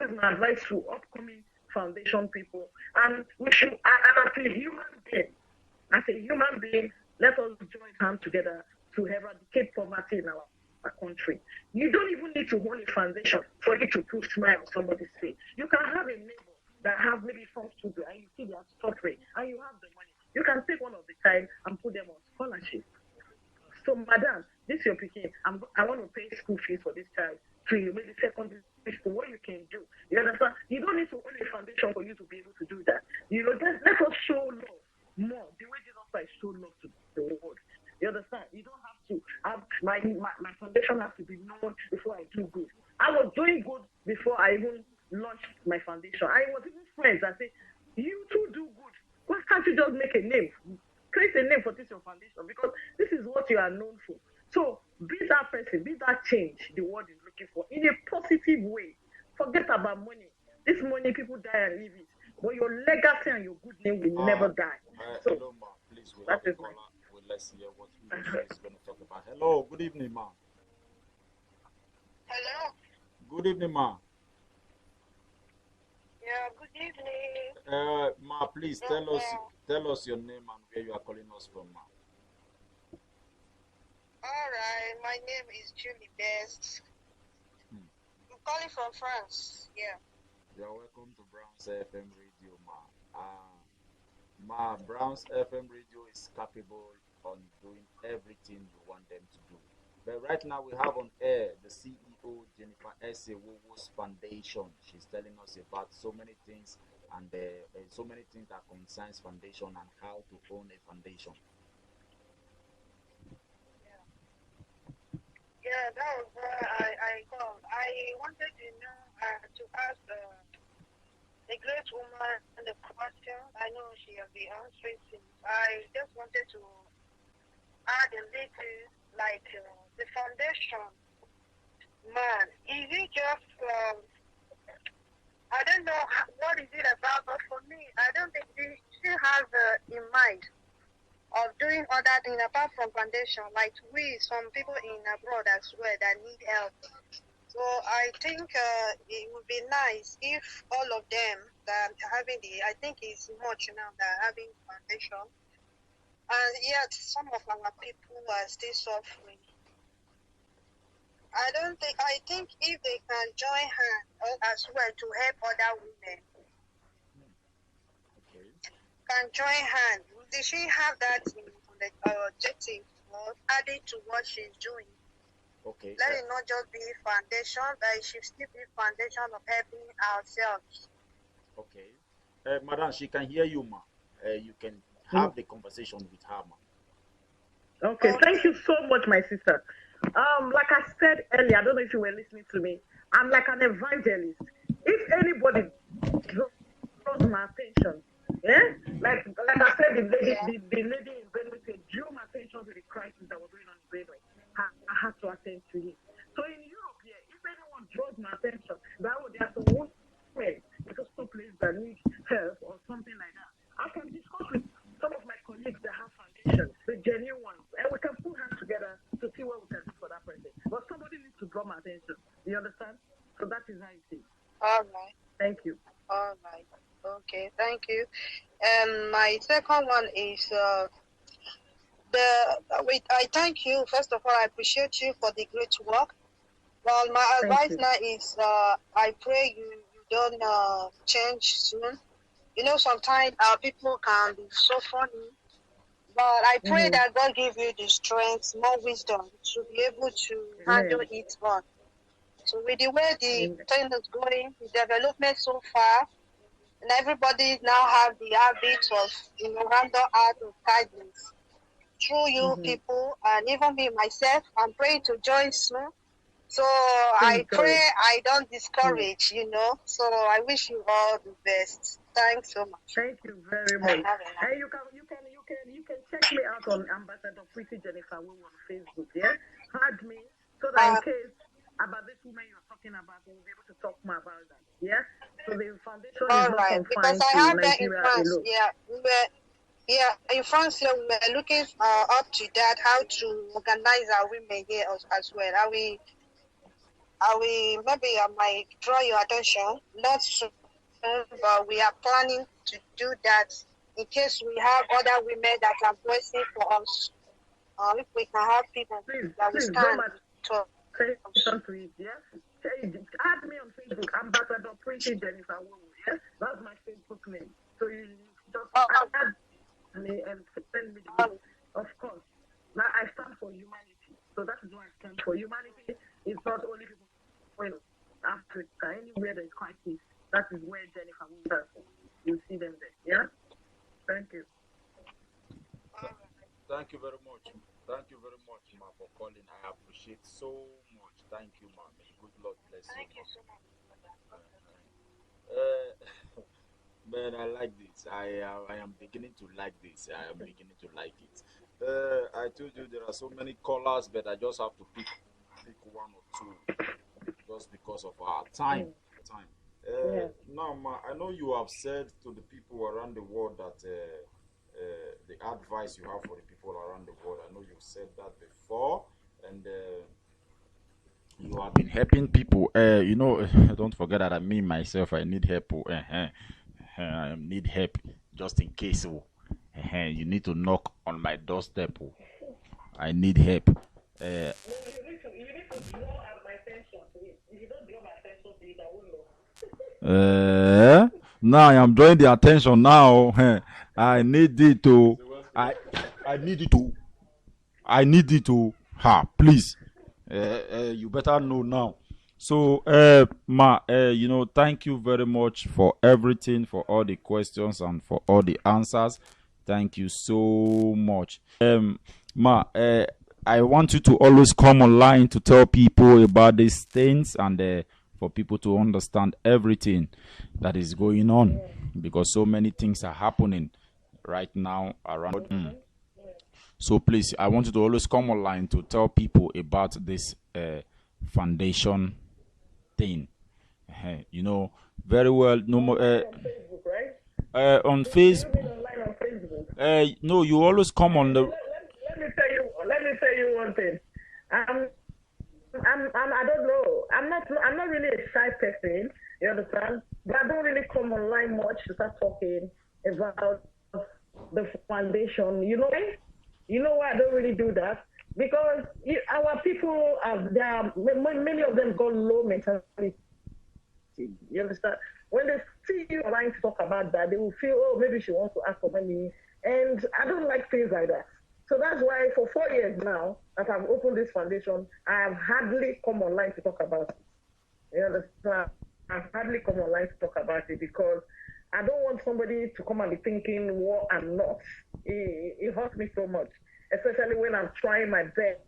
is my advice to upcoming foundation people. And we should, and as a human being, let us join hands together to eradicate poverty in our country. You don't even need to hold a foundation for you to put smile on somebody's face. You can have a neighbor that have maybe some children and you see they are suffering and you have the money. You can take one of the child and put them on scholarship. So, madam, this is your picking. I want to pay school fees for this child to maybe secondary school. What you can do, you understand? You don't need to own a foundation for you to be able to do that. Let us show love more the way Jesus Christ showed love to the world. You understand? You don't have to have my foundation has to be known before I do good. I was doing good before I even launched my foundation. I was even friends that say, you too do good. Why can't you just make a name? Create a name for this your foundation, because this is what you are known for. So be that person, be that change the world is looking for in a positive way. Forget about money. This money, people die and leave it. But your legacy and your good name will never die. So hello, ma. Please, we have a caller. Let's hear what he is going to talk about. Hello, good evening, ma. Hello. Good evening, ma. Yeah, good evening. Ma, please tell us your name and where you are calling us from, ma. All right, my name is Julie Best. I'm calling from France. Yeah. You are welcome to Browns FM Radio, ma. Ma, Browns FM Radio is capable on doing everything you want them to do. But right now we have on air the CEO, Jennifer S. Wowo's Foundation. She's telling us about so many things and so many things that concerns foundation and how to own a foundation. Yeah, that was why I called. I wanted to know, to ask the great woman the question. I know she has been answering since. I just wanted to add a little, like the foundation. Man, is it just, I don't know what is it about, but for me, I don't think this still have in mind of doing other things apart from foundation, like some people in abroad as well that need help. So I think it would be nice if all of them that are having I think it's much now that are having foundation, and yet some of our people are still suffering. I think if they can join hands as well to help other women, can join hands. Did she have that in the objective or added to what she's doing? Okay. Let it not just be foundation, but it should still be foundation of helping ourselves. Okay. Madam, she can hear you, ma. You can have the conversation with her, ma. Okay, thank you so much, my sister. Like I said earlier, I don't know if you were listening to me. I'm like an evangelist. If anybody draws my attention, like I said, the lady in Benue drew my attention to the crisis that was going on in Benue. I had to attend to it. So in Europe, if anyone draws my attention, there are some women in some places that need help or something like that, I can discuss with some of my colleagues that have foundations, the genuine ones, and we can put hands together to see what we can do for that person. But somebody needs to draw my attention. You understand? So that is how it is. All right. Thank you. All right. Okay. Thank you. My second one is I thank you. First of all, I appreciate you for the great work. Well, my advice now is I pray you don't change soon. You know, sometimes our people can be so funny, but I pray that God give you the strength, more wisdom to be able to handle it on. So with the way the thing is going, the development so far, and everybody now have the habit of random act of kindness through you people, and even me myself. I'm praying to join soon. So I pray I don't discourage, So I wish you all the best. Thanks so much. Thank you very much. And you can check me out on Ambassador Pretty Jennifer Wowo on Facebook. Add me so that in case about this woman you're talking about, we'll be able to talk more about that. So the foundation is not confined because I have to that in Nigeria France. alone. In France here we were looking up to that, how to organize our women here as well. I might draw your attention, not soon, but we are planning to do that in case we have other women that are voicing for us. If we can have people that we stand to to it, add me on Facebook, Ambassador Pretty Jennifer Wowo, That's my Facebook name. So you just add me and send me the link. Of course. Now I stand for humanity. So that is what I stand for. Humanity is not only people in Africa, anywhere there is crisis, that is where Jennifer Wowo is. You see them there. Thank you. Thank you very much. Thank you very much, ma, for calling. I appreciate so much. Thank you, ma. May good Lord bless you. Thank you so much. Man, I like this. I am beginning to like this. I am beginning to like it. I told you there are so many callers, but I just have to pick one or two just because of our time. Now, ma, I know you have said to the people around the world that the advice you have for the people around the world. I know you've said that before, and you have been helping people. Don't forget that me myself, I need help. I need help just in case. You need to knock on my doorstep. I need help. You need to draw my attention to it. If you don't draw my attention to it, I won't know. Now I am drawing the attention now. I need it to. I need it to. I need it to. Please. You better know now. So, ma, thank you very much for everything, for all the questions and for all the answers. Thank you so much. Ma, I want you to always come online to tell people about these things and for people to understand everything that is going on, because so many things are happening right now around. So please, I want you to always come online to tell people about this foundation thing. Very well. No more. On Facebook, right? On Facebook. No, you always come on the. Let me tell you one thing. Um, I don't know. I'm not really a shy person. You understand? But I don't really come online much to start talking about the foundation. You know why? You know why I don't really do that? Because our people have, many of them got low mentality. You understand? When they see you online to talk about that, they will feel, oh, maybe she wants to ask for money. And I don't like things like that. So that's why for 4 years now that I've opened this foundation, I have hardly come online to talk about it. You understand? I've hardly come online to talk about it because I don't want somebody to come and be thinking what I'm not. It hurts me so much, especially when I'm trying my best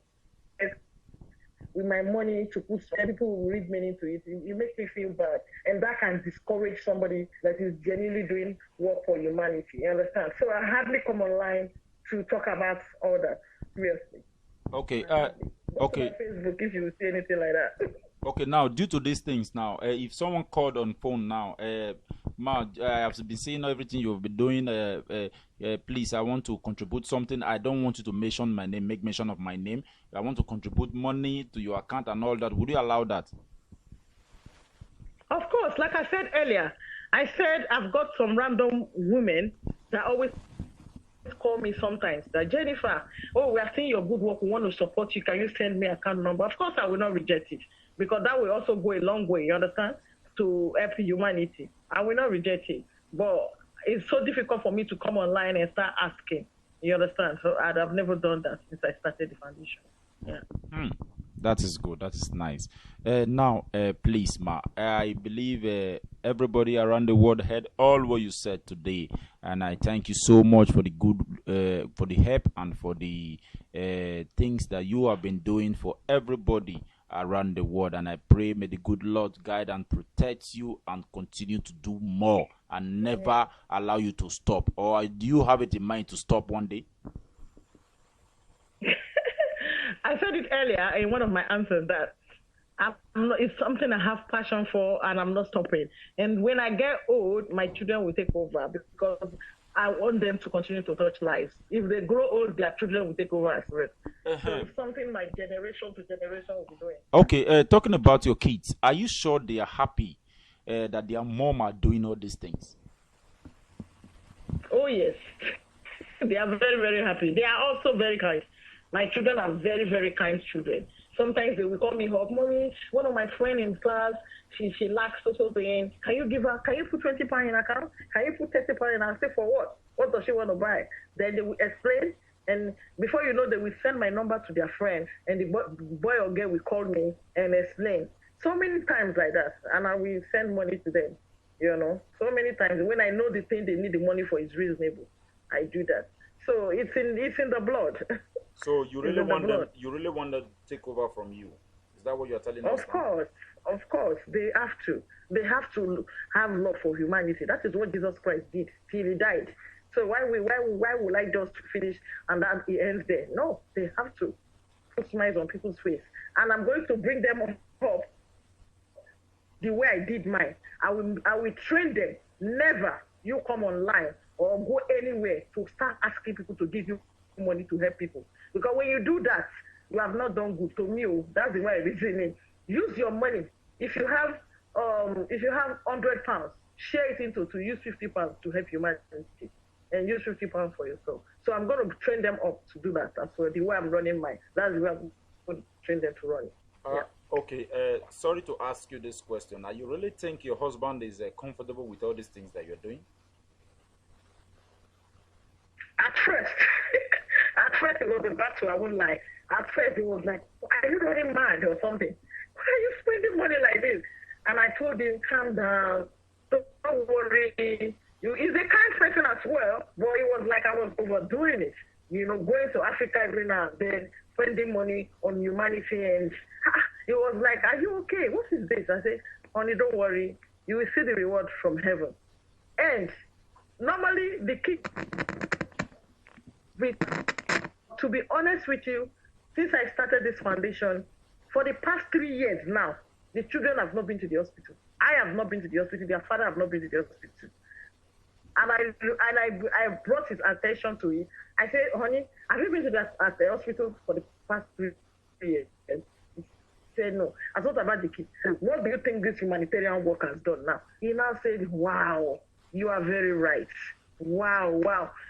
with my money to put people who read meaning to it. It makes me feel bad. And that can discourage somebody that is genuinely doing work for humanity. You understand? So I hardly come online to talk about all that. Seriously. Okay. Okay. Facebook, if you see anything like that. Okay, now due to these things, now if someone called on phone now, Ma, I have been seeing everything you've been doing. Please, I want to contribute something. I don't want you to mention my name, make mention of my name. I want to contribute money to your account and all that. Would you allow that? Of course, like I said earlier, I said I've got some random women that always call me sometimes that Jennifer, oh, we are seeing your good work. We want to support you. Can you send me account number? Of course, I will not reject it because that will also go a long way. You understand? To help humanity. I will not reject it, but it's so difficult for me to come online and start asking. You understand? So I've never done that since I started the foundation. Yeah. That is good. That is nice. Now, please, Ma, I believe everybody around the world heard all what you said today, and I thank you so much for the good, for the help and for the things that you have been doing for everybody around the world. And I pray may the good Lord guide and protect you and continue to do more and never allow you to stop. Or do you have it in mind to stop one day? I said it earlier in one of my answers that it's something I have passion for and I'm not stopping. And when I get old, my children will take over because I want them to continue to touch lives. If they grow old, their children will take over as well. So it's something my generation to generation will be doing. Okay, talking about your kids, are you sure they are happy that their mom are doing all these things? Oh, yes. They are very, very happy. They are also very kind. My children are very, very kind children. Sometimes they will call me up, Mommy, one of my friends in class, she lacks social thing. Can you put 20 pounds in account? Can you put 30 pounds in? I say, for what? What does she want to buy? Then they will explain. And before you know, they will send my number to their friend. And the boy or girl will call me and explain. So many times like that. And I will send money to them. You know, so many times when I know the thing they need the money for is reasonable, I do that. So it's in the blood. So you really want them? You really want them to take over from you? Is that what you're telling us? Of course, they have to. They have to have love for humanity. That is what Jesus Christ did till he died. So why would I just finish and that it ends there? No, they have to put smiles on people's face, and I'm going to bring them up the way I did mine. I will train them. Never you come online or go anywhere to start asking people to give you money to help people. Because when you do that, you have not done good. To me, that's the way I reason it. Use your money. If you have 100 pounds, share it into to use 50 pounds to help humanity, and use 50 pounds for yourself. So I'm going to train them up to do that. That's the way I'm running mine. That's the way I'm going to train them to run it. Okay, sorry to ask you this question. Now, you really think your husband is comfortable with all these things that you're doing? At first it was a battle, I won't lie. At first it was like, are you really mad or something? Why are you spending money like this? And I told him, calm down, don't worry. He's a kind person as well, but it was like I was overdoing it. You know, going to Africa every now and then, spending money on humanity, and it was like, are you okay? What is this? I said, honey, don't worry. You will see the reward from heaven. And normally the kids, to be honest with you, since I started this foundation, for the past 3 years now, the children have not been to the hospital. I have not been to the hospital. Their father have not been to the hospital. And I brought his attention to it. I said, honey, have you been to that at the hospital for the past 3 years? He said no. I thought about the kids. What do you think this humanitarian work has done now? He now said, wow, you are very right. Wow.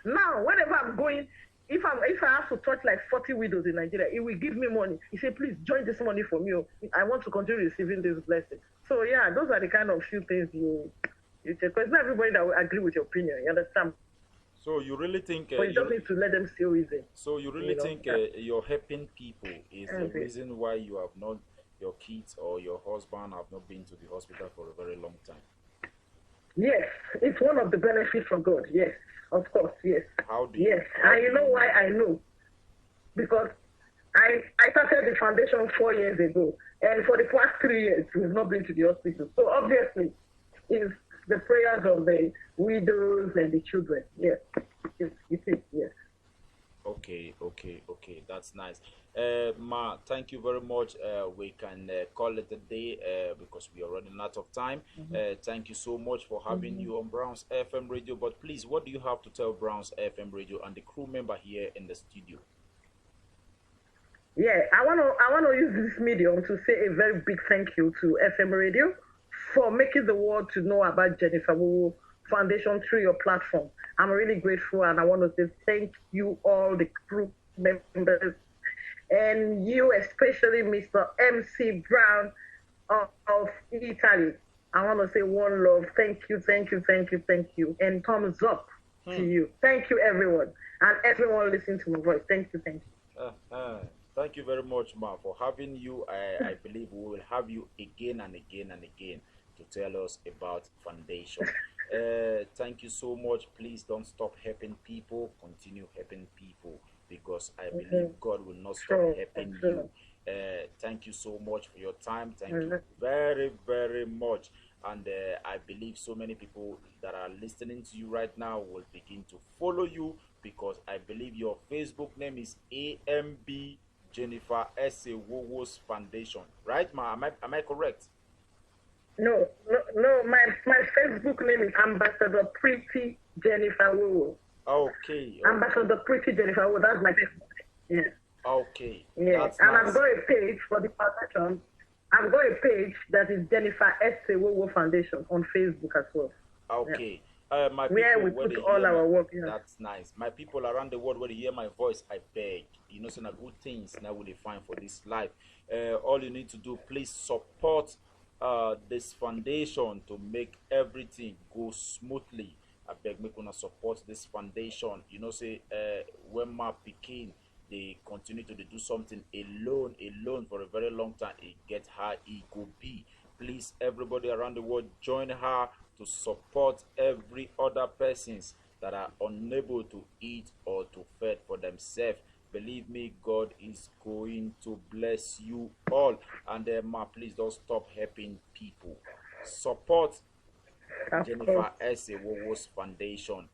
Now, whenever I'm going, if I have to touch like 40 widows in Nigeria, he will give me money. He said, please join this money for me. I want to continue receiving this blessing. So yeah, those are the kind of few things you take. Because not everybody that will agree with your opinion. You understand? So you really think But you just need to let them see reason. so you really think you're helping people is the reason why you have not your kids or your husband have not been to the hospital for a very long time? Yes, it's one of the benefits from God. Yes, of course. Yes. How do you? Yes, and you know why I know? Because I started the foundation 4 years ago, and for the past 3 years we've not been to the hospital. So obviously, it's the prayers of the widows and the children. Yes, it is. Yes. Okay, that's nice. Ma, thank you very much. We can call it a day because we are running out of time. Thank you so much for having you on Browns FM Radio. But please, what do you have to tell Browns FM Radio and the crew member here in the studio? Yeah, I wanna use this medium to say a very big thank you to FM Radio for making the world to know about Jennifer Wowo Foundation through your platform. I'm really grateful, and I want to say thank you all the crew members, and you especially Mr. MC Brown of Italy. I want to say one love. Thank you, and thumbs up to you. Thank you, everyone, and everyone listening to my voice. Thank you. Thank you very much, Ma, for having you. I believe we will have you again and again to tell us about Foundation. Thank you so much. Please don't stop helping people. Continue helping people because I believe God will not stop helping you. Thank you so much for your time. Thank you very, very much. And I believe so many people that are listening to you right now will begin to follow you because I believe your Facebook name is AMB Jennifer S.A. Wowo's Foundation. Right, Ma? Am I correct? No. My Facebook name is Ambassador Pretty Jennifer Wowo. Okay. Ambassador Pretty Jennifer Wowo. That's my Facebook. Yeah. Okay. Yeah. That's and nice. I've got a page for the foundation. I've got a page that is Jennifer S.A. Wowo Foundation on Facebook as well. Okay. My people, where we put all our work. Yeah. That's nice. My people around the world, when they hear my voice, I beg. You know, some good things now will they find for this life. All you need to do, please support this foundation to make everything go smoothly. I beg me gonna support this foundation. You know, say when my Peking they continue to do something alone for a very long time, it get her it could be. Please, everybody around the world, join her to support every other persons that are unable to eat or to fed for themselves. Believe me, God is going to bless you all. And Ma, please don't stop helping people. Support Jennifer S.A. Wowo's Foundation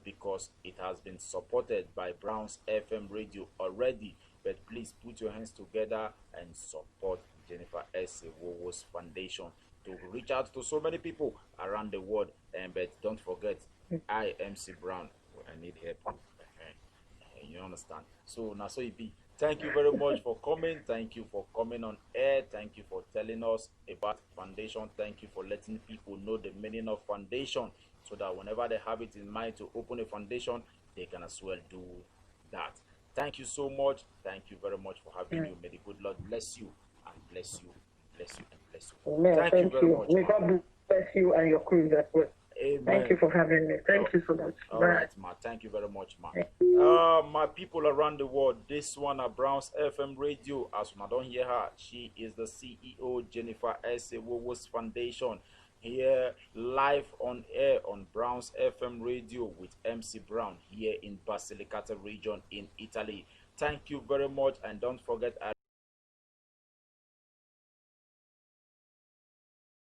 because it has been supported by Browns FM Radio already. But please put your hands together and support Jennifer S.A. Wowo's Foundation to reach out to so many people around the world. But don't forget, I am C. Brown. I need help. You understand? So now, so it be. Thank you very much for coming. Thank you for coming on air. Thank you for telling us about Foundation. Thank you for letting people know the meaning of Foundation, so that whenever they have it in mind to open a foundation, they can as well do that. Thank you so much. Thank you very much for having you. May the good Lord bless you and bless you, bless you and bless you. Amen. Thank you very much. May God bless you and your crew as well. Amen. Thank you for having me. Thank you so much. All Bye. right, Ma. Thank you very much, Ma. My people around the world, this one at Browns FM Radio. As I don't hear her, she is the CEO, Jennifer S.A. Wowo's Foundation. Here live on air on Browns FM Radio with MC Brown here in Basilicata region in Italy. Thank you very much, and don't forget